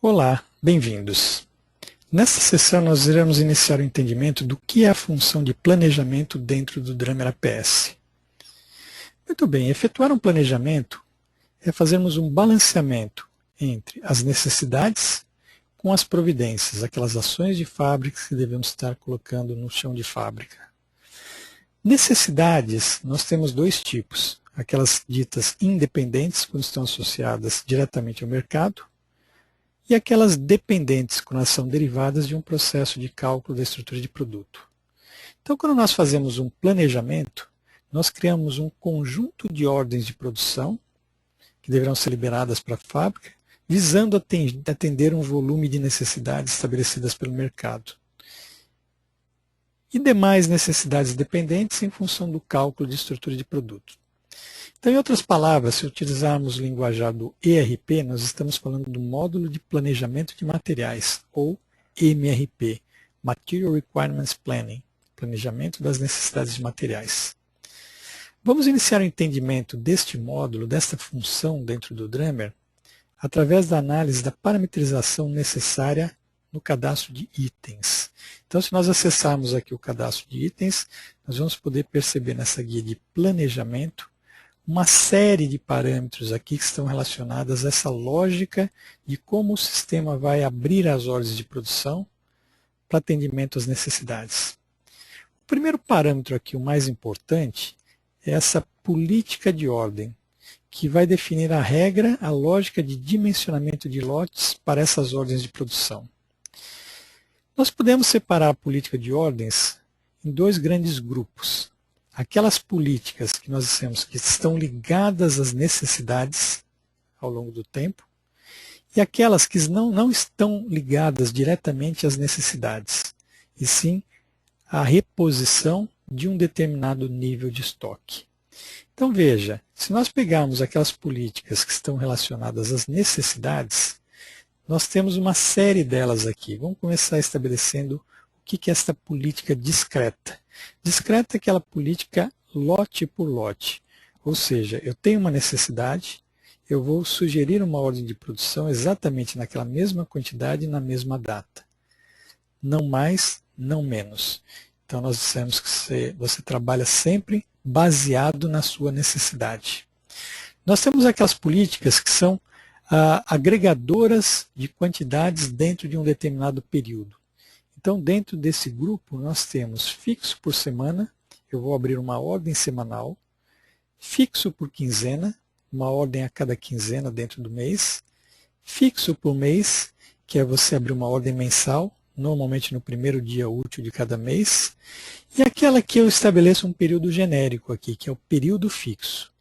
Olá, bem-vindos. Nesta sessão nós iremos iniciar o entendimento do que é a função de planejamento dentro do Drummer APS. Muito bem, efetuar um planejamento é fazermos um balanceamento entre as necessidades com as providências, aquelas ações de fábrica que devemos estar colocando no chão de fábrica. Necessidades, nós temos dois tipos, aquelas ditas independentes, quando estão associadas diretamente ao mercado, e aquelas dependentes, quando elas são derivadas de um processo de cálculo da estrutura de produto. Então, quando nós fazemos um planejamento, nós criamos um conjunto de ordens de produção, que deverão ser liberadas para a fábrica, visando atender um volume de necessidades estabelecidas pelo mercado. E demais necessidades dependentes em função do cálculo de estrutura de produto. Então, em outras palavras, se utilizarmos o linguajar do ERP, nós estamos falando do módulo de planejamento de materiais, ou MRP, Material Requirements Planning, planejamento das necessidades de materiais. Vamos iniciar o entendimento deste módulo, desta função dentro do Drummer, através da análise da parametrização necessária no cadastro de itens. Então, se nós acessarmos aqui o cadastro de itens, nós vamos poder perceber nessa guia de planejamento uma série de parâmetros aqui que estão relacionados a essa lógica de como o sistema vai abrir as ordens de produção para atendimento às necessidades. O primeiro parâmetro aqui, o mais importante, é essa política de ordem, que vai definir a regra, a lógica de dimensionamento de lotes para essas ordens de produção. Nós podemos separar a política de ordens em dois grandes grupos. Aquelas políticas que nós dissemos que estão ligadas às necessidades ao longo do tempo e aquelas que não estão ligadas diretamente às necessidades, e sim à reposição de um determinado nível de estoque. Então veja, se nós pegarmos aquelas políticas que estão relacionadas às necessidades, nós temos uma série delas aqui. Vamos começar estabelecendo o que é esta política discreta. Discreta é aquela política lote por lote, ou seja, eu tenho uma necessidade, eu vou sugerir uma ordem de produção exatamente naquela mesma quantidade e na mesma data. Não mais, não menos. Então nós dissemos que você trabalha sempre baseado na sua necessidade. Nós temos aquelas políticas que são agregadoras de quantidades dentro de um determinado período. Então, dentro desse grupo, nós temos fixo por semana, eu vou abrir uma ordem semanal, fixo por quinzena, uma ordem a cada quinzena dentro do mês, fixo por mês, que é você abrir uma ordem mensal, normalmente no primeiro dia útil de cada mês, e aquela que eu estabeleço um período genérico aqui, que é o período fixo.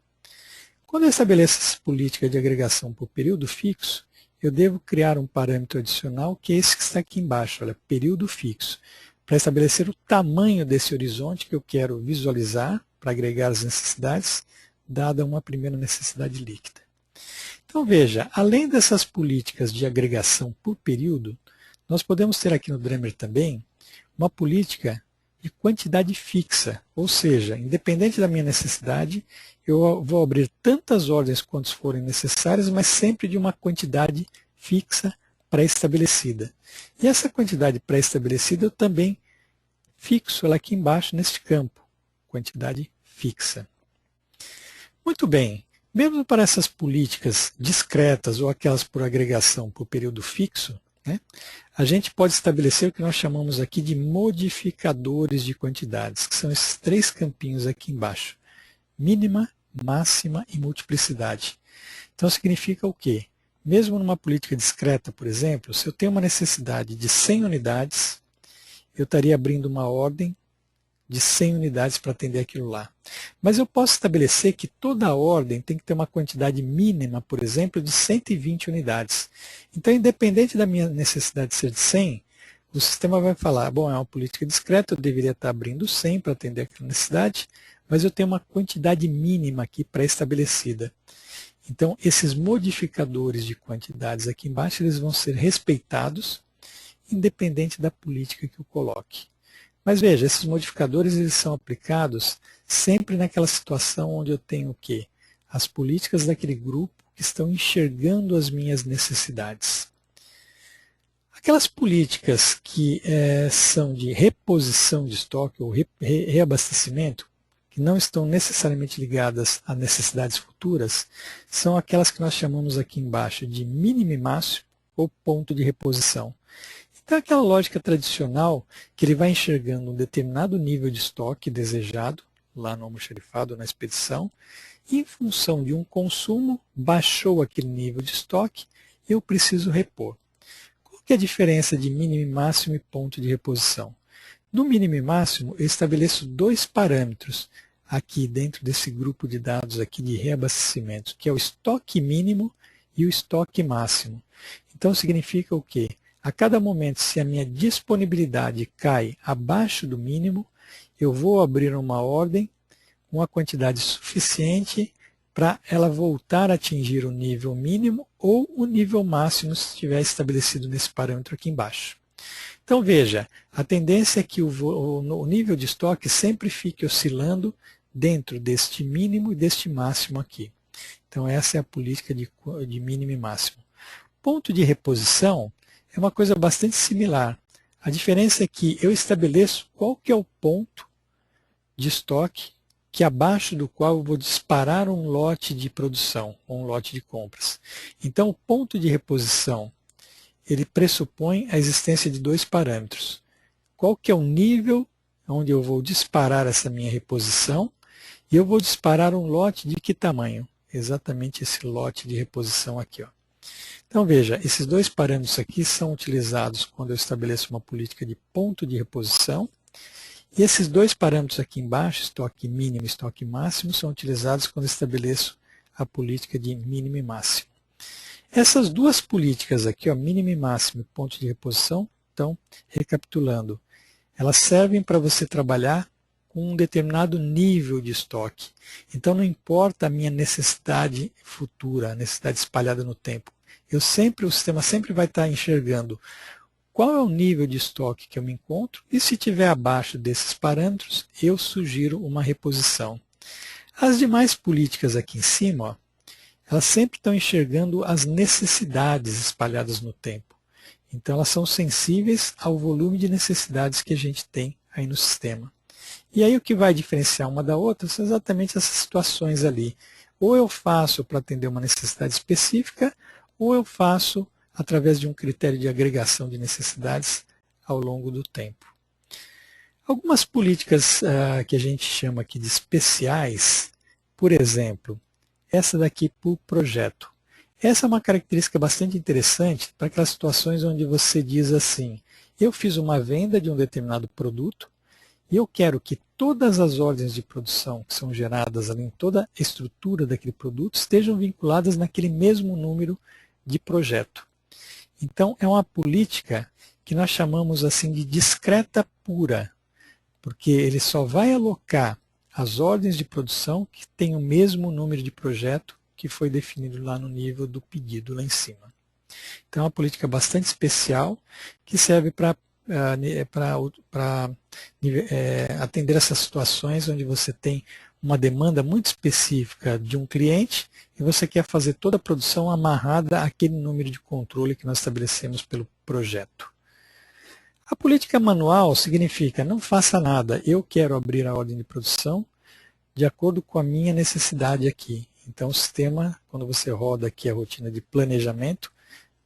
Quando eu estabeleço essa política de agregação por período fixo, eu devo criar um parâmetro adicional, que é esse que está aqui embaixo, olha, período fixo, para estabelecer o tamanho desse horizonte que eu quero visualizar para agregar as necessidades, dada uma primeira necessidade líquida. Então veja, além dessas políticas de agregação por período, nós podemos ter aqui no Drummer também uma política de quantidade fixa, ou seja, independente da minha necessidade, eu vou abrir tantas ordens quantas forem necessárias, mas sempre de uma quantidade fixa pré-estabelecida. E essa quantidade pré-estabelecida eu também fixo ela aqui embaixo neste campo, quantidade fixa. Muito bem, mesmo para essas políticas discretas ou aquelas por agregação por período fixo, a gente pode estabelecer o que nós chamamos aqui de modificadores de quantidades, que são esses três campinhos aqui embaixo. Mínima, máxima e multiplicidade. Então significa o quê? Mesmo numa política discreta, por exemplo, se eu tenho uma necessidade de 100 unidades, eu estaria abrindo uma ordem de 100 unidades para atender aquilo lá. Mas eu posso estabelecer que toda a ordem tem que ter uma quantidade mínima, por exemplo, de 120 unidades. Então, independente da minha necessidade de ser de 100, o sistema vai falar, bom, é uma política discreta, eu deveria estar abrindo 100 para atender aquela necessidade, mas eu tenho uma quantidade mínima aqui pré-estabelecida. Então, esses modificadores de quantidades aqui embaixo, eles vão ser respeitados, independente da política que eu coloque. Mas veja, esses modificadores eles são aplicados sempre naquela situação onde eu tenho o quê? As políticas daquele grupo que estão enxergando as minhas necessidades. Aquelas políticas que são de reposição de estoque ou reabastecimento, que não estão necessariamente ligadas a necessidades futuras, são aquelas que nós chamamos aqui embaixo de mínimo e máximo ou ponto de reposição. Então, aquela lógica tradicional que ele vai enxergando um determinado nível de estoque desejado, lá no almoxarifado, na expedição, e em função de um consumo, baixou aquele nível de estoque, eu preciso repor. Qual que é a diferença de mínimo e máximo e ponto de reposição? No mínimo e máximo, eu estabeleço dois parâmetros aqui dentro desse grupo de dados aqui de reabastecimento, que é o estoque mínimo e o estoque máximo. Então significa o quê? A cada momento, se a minha disponibilidade cai abaixo do mínimo, eu vou abrir uma ordem com a quantidade suficiente para ela voltar a atingir o nível mínimo ou o nível máximo se estiver estabelecido nesse parâmetro aqui embaixo. Então veja, a tendência é que o nível de estoque sempre fique oscilando dentro deste mínimo e deste máximo aqui. Então essa é a política de mínimo e máximo. Ponto de reposição é uma coisa bastante similar. A diferença é que eu estabeleço qual que é o ponto de estoque que abaixo do qual eu vou disparar um lote de produção, ou um lote de compras. Então o ponto de reposição ele pressupõe a existência de dois parâmetros. Qual que é o nível onde eu vou disparar essa minha reposição e eu vou disparar um lote de que tamanho? Exatamente esse lote de reposição aqui. Ó. Então veja, esses dois parâmetros aqui são utilizados quando eu estabeleço uma política de ponto de reposição e esses dois parâmetros aqui embaixo, estoque mínimo e estoque máximo, são utilizados quando eu estabeleço a política de mínimo e máximo. Essas duas políticas aqui, ó, mínimo e máximo e ponto de reposição, então, recapitulando, elas servem para você trabalhar com um determinado nível de estoque. Então não importa a minha necessidade futura, a necessidade espalhada no tempo. O sistema sempre vai estar enxergando qual é o nível de estoque que eu me encontro e se estiver abaixo desses parâmetros, eu sugiro uma reposição. As demais políticas aqui em cima, ó, elas sempre estão enxergando as necessidades espalhadas no tempo. Então elas são sensíveis ao volume de necessidades que a gente tem aí no sistema. E aí o que vai diferenciar uma da outra são exatamente essas situações ali. Ou eu faço para atender uma necessidade específica, ou eu faço através de um critério de agregação de necessidades ao longo do tempo. Algumas políticas que a gente chama aqui de especiais, por exemplo, essa daqui por projeto. Essa é uma característica bastante interessante para aquelas situações onde você diz assim, eu fiz uma venda de um determinado produto e eu quero que todas as ordens de produção que são geradas ali em toda a estrutura daquele produto estejam vinculadas naquele mesmo número de projeto. Então é uma política que nós chamamos assim de discreta pura, porque ele só vai alocar as ordens de produção que têm o mesmo número de projeto que foi definido lá no nível do pedido lá em cima. Então é uma política bastante especial que serve para atender essas situações onde você tem uma demanda muito específica de um cliente e você quer fazer toda a produção amarrada àquele número de controle que nós estabelecemos pelo projeto. A política manual significa não faça nada, eu quero abrir a ordem de produção de acordo com a minha necessidade aqui. Então o sistema, quando você roda aqui a rotina de planejamento,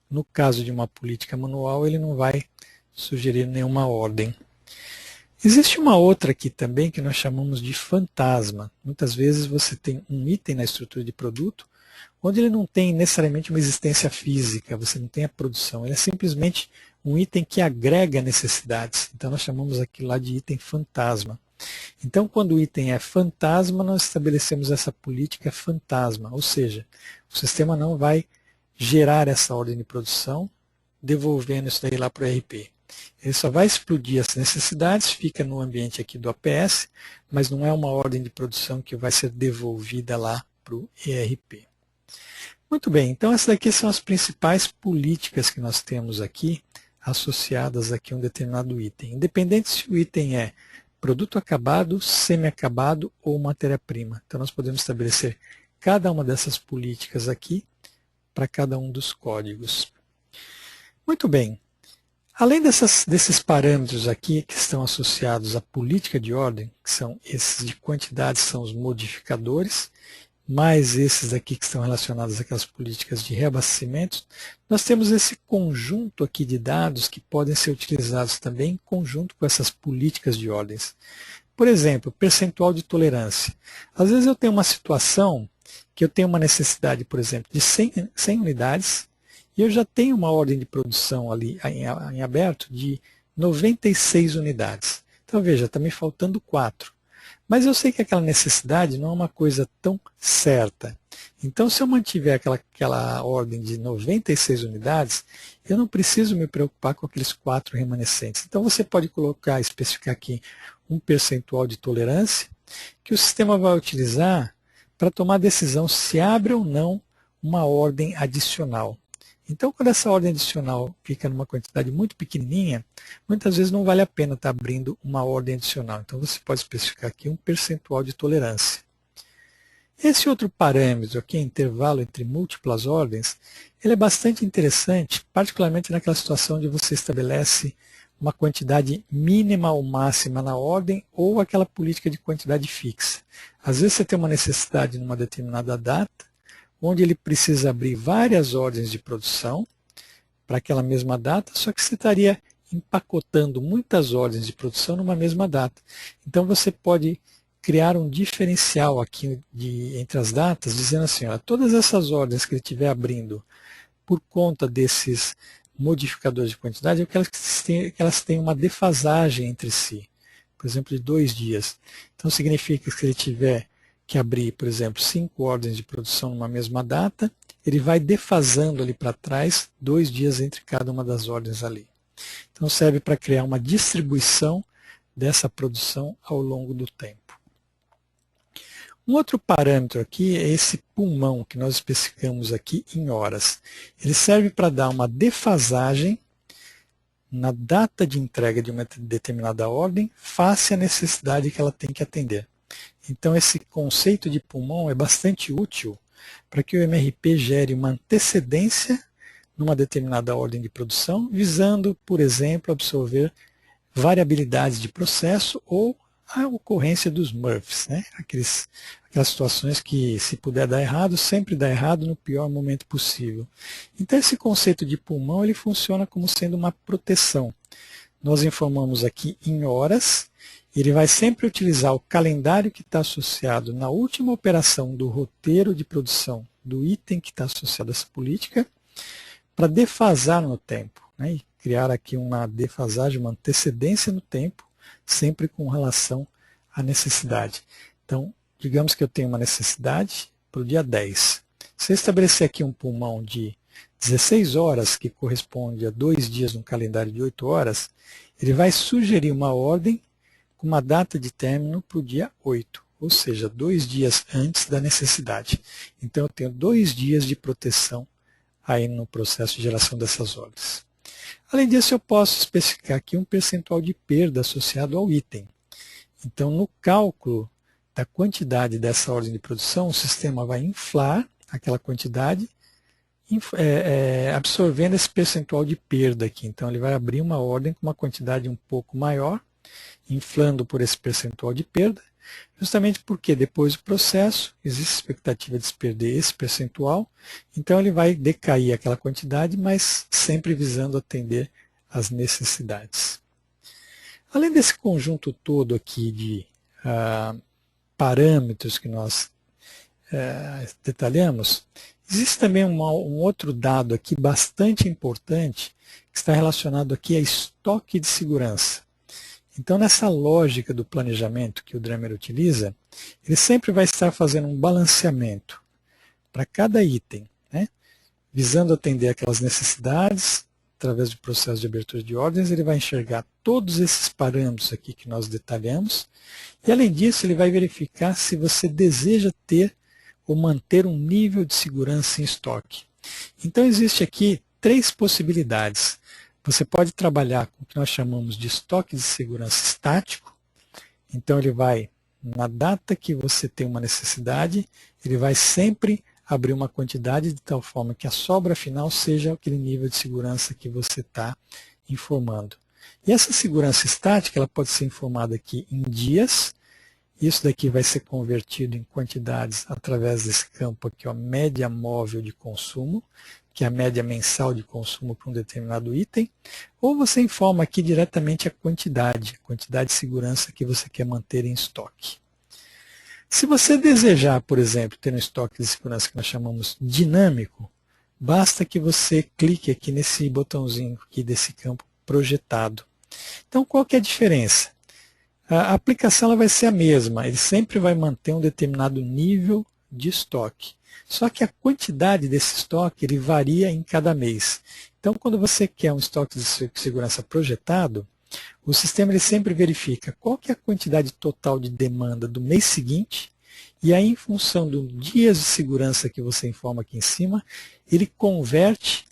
no caso de uma política manual, ele não vai sugerir nenhuma ordem. Existe uma outra aqui também que nós chamamos de fantasma. Muitas vezes você tem um item na estrutura de produto onde ele não tem necessariamente uma existência física, você não tem a produção, ele é simplesmente um item que agrega necessidades. Então nós chamamos aquilo lá de item fantasma. Então quando o item é fantasma, nós estabelecemos essa política fantasma, ou seja, o sistema não vai gerar essa ordem de produção, devolvendo isso daí lá para o ERP. Ele só vai explodir as necessidades, fica no ambiente aqui do APS, mas não é uma ordem de produção que vai ser devolvida lá para o ERP. Muito bem, então essas daqui são as principais políticas que nós temos aqui, associadas aqui a um determinado item. Independente se o item é produto acabado, semi-acabado ou matéria-prima. Então nós podemos estabelecer cada uma dessas políticas aqui para cada um dos códigos. Muito bem. Além desses parâmetros aqui que estão associados à política de ordem, que são esses de quantidade, são os modificadores, mais esses aqui que estão relacionados àquelas políticas de reabastecimento, nós temos esse conjunto aqui de dados que podem ser utilizados também em conjunto com essas políticas de ordens. Por exemplo, percentual de tolerância. Às vezes eu tenho uma situação que eu tenho uma necessidade, por exemplo, de 100 unidades, e eu já tenho uma ordem de produção ali em aberto de 96 unidades. Então veja, está me faltando 4. Mas eu sei que aquela necessidade não é uma coisa tão certa. Então, se eu mantiver aquela ordem de 96 unidades, eu não preciso me preocupar com aqueles 4 remanescentes. Então, você pode colocar, especificar aqui um percentual de tolerância que o sistema vai utilizar para tomar a decisão se abre ou não uma ordem adicional. Então, quando essa ordem adicional fica numa quantidade muito pequenininha, muitas vezes não vale a pena estar abrindo uma ordem adicional. Então, você pode especificar aqui um percentual de tolerância. Esse outro parâmetro aqui, intervalo entre múltiplas ordens, ele é bastante interessante, particularmente naquela situação onde você estabelece uma quantidade mínima ou máxima na ordem ou aquela política de quantidade fixa. Às vezes você tem uma necessidade numa determinada data, onde ele precisa abrir várias ordens de produção para aquela mesma data, só que você estaria empacotando muitas ordens de produção numa mesma data. Então você pode criar um diferencial aqui entre as datas, dizendo assim, ó, todas essas ordens que ele estiver abrindo por conta desses modificadores de quantidade, eu quero que elas tenham uma defasagem entre si, por exemplo, de 2 dias. Então significa que se ele tiver que abrir, por exemplo, 5 ordens de produção numa mesma data, ele vai defasando ali para trás 2 dias entre cada uma das ordens ali. Então serve para criar uma distribuição dessa produção ao longo do tempo. Um outro parâmetro aqui é esse pulmão que nós especificamos aqui em horas. Ele serve para dar uma defasagem na data de entrega de uma determinada ordem face à necessidade que ela tem que atender. Então esse conceito de pulmão é bastante útil para que o MRP gere uma antecedência numa determinada ordem de produção, visando, por exemplo, absorver variabilidades de processo ou a ocorrência dos MRFs, né? Aquelas situações que, se puder dar errado, sempre dá errado no pior momento possível. Então esse conceito de pulmão ele funciona como sendo uma proteção. Nós informamos aqui em horas, ele vai sempre utilizar o calendário que está associado na última operação do roteiro de produção do item que está associado a essa política, para defasar no tempo, né? E criar aqui uma defasagem, uma antecedência no tempo, sempre com relação à necessidade. Então, digamos que eu tenho uma necessidade para o dia 10. Se eu estabelecer aqui um pulmão de 16 horas, que corresponde a 2 dias no calendário de 8 horas, ele vai sugerir uma ordem com uma data de término para o dia 8, ou seja, 2 dias antes da necessidade. Então eu tenho 2 dias de proteção aí no processo de geração dessas ordens. Além disso, eu posso especificar aqui um percentual de perda associado ao item. Então, no cálculo da quantidade dessa ordem de produção, o sistema vai inflar aquela quantidade, absorvendo esse percentual de perda aqui. Então, ele vai abrir uma ordem com uma quantidade um pouco maior, inflando por esse percentual de perda, justamente porque depois do processo existe expectativa de se perder esse percentual, então ele vai decair aquela quantidade, mas sempre visando atender às necessidades. Além desse conjunto todo aqui de parâmetros que nós detalhamos, existe também um outro dado aqui bastante importante que está relacionado aqui a estoque de segurança. Então, nessa lógica do planejamento que o Dremer utiliza, ele sempre vai estar fazendo um balanceamento para cada item, né? Visando atender aquelas necessidades, através do processo de abertura de ordens, ele vai enxergar todos esses parâmetros aqui que nós detalhamos, e além disso, ele vai verificar se você deseja ter ou manter um nível de segurança em estoque. Então, existe aqui 3 possibilidades. Você pode trabalhar com o que nós chamamos de estoque de segurança estático. Então ele vai, na data que você tem uma necessidade, ele vai sempre abrir uma quantidade de tal forma que a sobra final seja aquele nível de segurança que você está informando. E essa segurança estática ela pode ser informada aqui em dias. Isso daqui vai ser convertido em quantidades através desse campo aqui, ó, média móvel de consumo, que é a média mensal de consumo para um determinado item, ou você informa aqui diretamente a quantidade de segurança que você quer manter em estoque. Se você desejar, por exemplo, ter um estoque de segurança que nós chamamos dinâmico, basta que você clique aqui nesse botãozinho aqui desse campo projetado. Então, qual que é a diferença? A aplicação ela vai ser a mesma, ele sempre vai manter um determinado nível de estoque. Só que a quantidade desse estoque ele varia em cada mês. Então, quando você quer um estoque de segurança projetado, o sistema ele sempre verifica qual que é a quantidade total de demanda do mês seguinte, e aí, em função dos dias de segurança que você informa aqui em cima, ele converte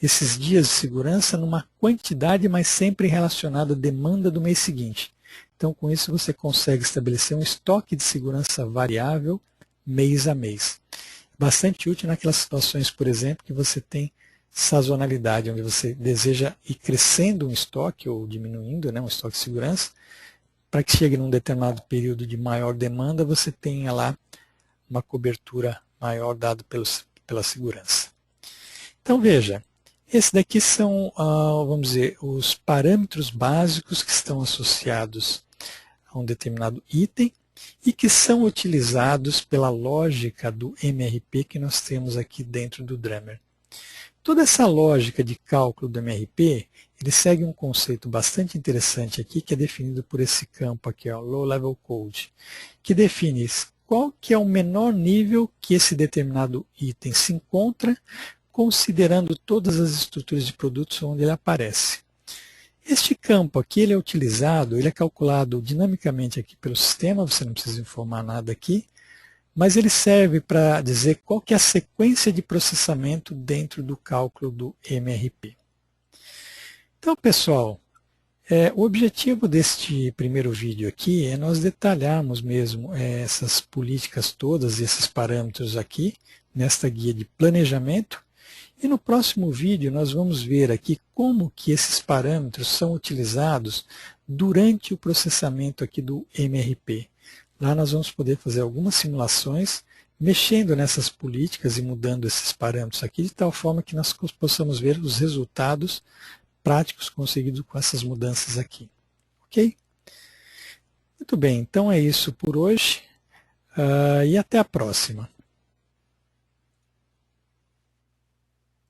esses dias de segurança numa quantidade, mas sempre relacionada à demanda do mês seguinte. Então, com isso, você consegue estabelecer um estoque de segurança variável mês a mês. Bastante útil naquelas situações, por exemplo, que você tem sazonalidade, onde você deseja ir crescendo um estoque ou diminuindo, né, um estoque de segurança, para que chegue num determinado período de maior demanda, você tenha lá uma cobertura maior dada pela segurança. Então, veja, esses daqui são, vamos dizer, os parâmetros básicos que estão associados a um determinado item e que são utilizados pela lógica do MRP que nós temos aqui dentro do Drummer. Toda essa lógica de cálculo do MRP, ele segue um conceito bastante interessante aqui, que é definido por esse campo aqui, ó, Low Level Code, que define qual que é o menor nível que esse determinado item se encontra, considerando todas as estruturas de produtos onde ele aparece. Este campo aqui ele é utilizado, ele é calculado dinamicamente aqui pelo sistema, você não precisa informar nada aqui, mas ele serve para dizer qual que é a sequência de processamento dentro do cálculo do MRP. Então, pessoal, o objetivo deste primeiro vídeo aqui é nós detalharmos mesmo essas políticas todas, esses parâmetros aqui, nesta guia de planejamento. E no próximo vídeo nós vamos ver aqui como que esses parâmetros são utilizados durante o processamento aqui do MRP. Lá nós vamos poder fazer algumas simulações, mexendo nessas políticas e mudando esses parâmetros aqui, de tal forma que nós possamos ver os resultados práticos conseguidos com essas mudanças aqui. Ok? Muito bem, então é isso por hoje e até a próxima.